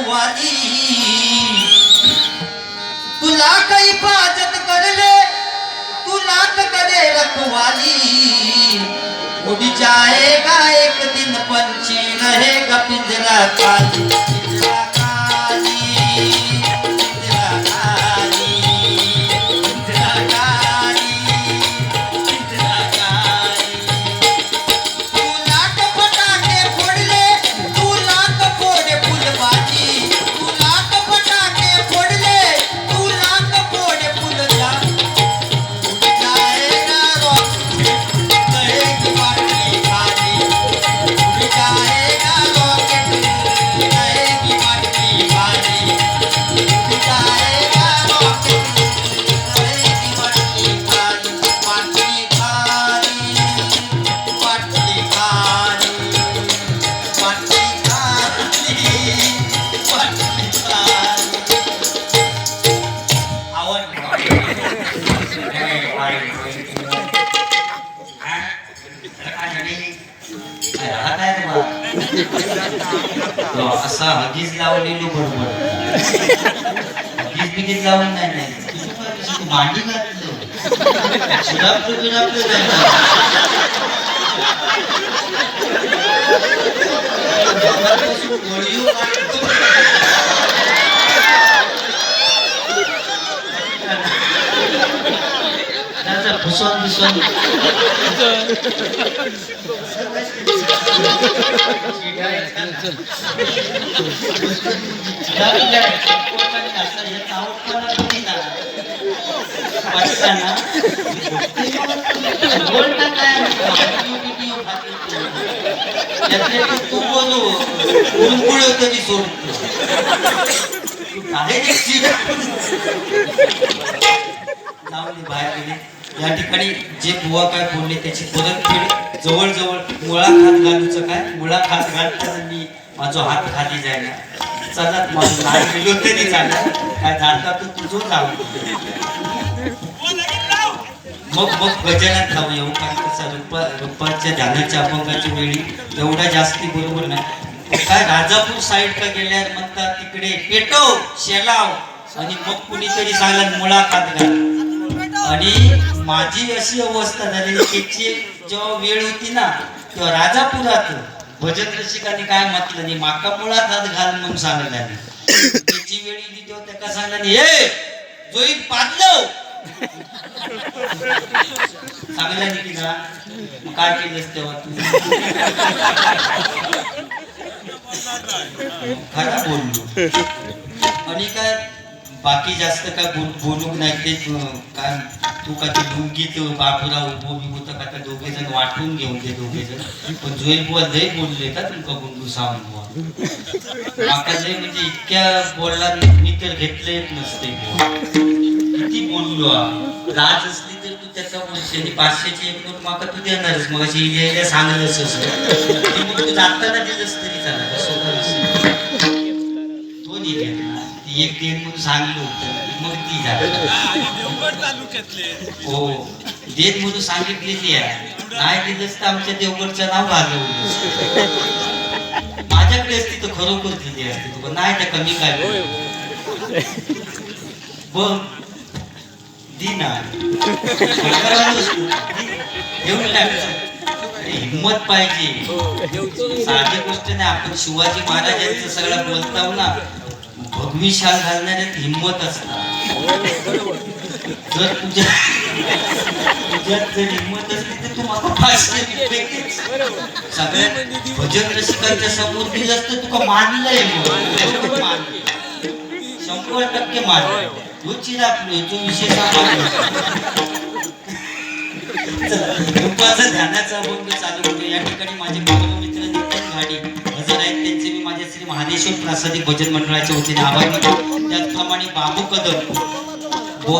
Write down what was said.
रखवाली तुला काही हिफाजत करले तुला करे रखवाली उड़ जाएगा एक दिन पंछी रहेगा पिंजरा खाली पिंजरा खाली पिंजरा खाली पिंजरा खाली पिंजरा खाली तू लाख फटाके फोड़ले तू लाख फोड़े फुलबाजी तू लाख फटाके फोड़ले तू लाख फोड़े फुलजा उड़ जाएगा रॉकेट कहेगी माटी खाली उड़ जाएगा रॉकेट कहेगी माटी खाली उड़ जाएगा रॉकेट कहेगी माटी खाली माटी खाली माटी खाली माटी खाली माटी खाली असा हगीज लावलेलो बरोबर हगीज बिगीज लावून नाही तू मांडी घातलं शिरापलं बिरापलं फुसवून बिसवून तू बोलू कधी सोडतो बाहेर गेले या ठिकाणी जे बुवा काय बोलले त्याची परतफेड जवळजवळ मुळाखात घालूचं काय मुळाखात घालताना मी माझा हात खाली जायला चला माझं नाही गेलो तरी चालला काय जाता तर तुझं जाऊ मग गजनात लावू येऊ कारण कसं रुपाच्या ध्यानाच्या अभंगाच्या वेळी एवढा जास्ती बरोबर नाही काय राजापूर साईड का गेल्यावर म्हणतात तिकडे पेटव शेलाव आणि मग कुणीतरी सांगला मुळाखात घाल आणि माझी अशी अवस्था झाली त्याची जेव्हा वेळ होती ना तेव्हा राजापुरात भजन रसिकांनी काय म्हटलं नाही माका मुळात हात घाल म्हणून सांगत झाली त्याची वेळ येते तेव्हा त्याला सांगला नाही हे जोईत पाडलं सांगला नाही की ना काय केलंस तेव्हा तू खरा बोललो आणि काय बाकी जास्त काय बोलूक नाही ते काय तू का ते लुंगीत बापूराव उभोगी होतं का त्या दोघे जण वाटून घेऊन ते दोघे जण पण जोईल बुवा लय बोलले का तुमका गुंडू सावंत बुवा माका लय म्हणजे इतक्या बोलला मी तर घेतले नसते किती बोललो लाज असली तर तू त्याचा 500ची एक नोट माका तू देणारच मग अशी लिहायला सांगलंच असं मग तू जाताना दिलंस तरी चालणार स्वतः तो लिहिल्या एक देण म्हणून सांगलो मग ती हो देत म्हणून सांगितलेली आहे नाही दिलंच तर आमच्या देवगडचं नाव भागवलं माझ्याकडे असती तर खरोखर दिली असते तुला नाही तर कमी काय बघ दिना घेऊन हिम्मत पाहिजे साधी गोष्ट नाही आपण शिवाजी महाराजांचं सगळं बोलताव ना भगवी शाल घालण्यात हिम्मत असणार जर तुझ्यात जर हिम्मत असली तर तू मला 500 सगळ्यात भजन रसिकांच्या समोर दिलं असतं तुका मानलंय 100% मानलंय तो चिरापलोय तो विषय रूपाचा ध्यानाचा अभंग चालू होतो या ठिकाणी माझे मित्र नितीन घाडी हजर आहेत त्यांचे मी माझ्या श्री महादेश्वर प्रासादिक भजन मंडळाच्या वतीने आभार मानतो त्याचप्रमाणे बाबू कदम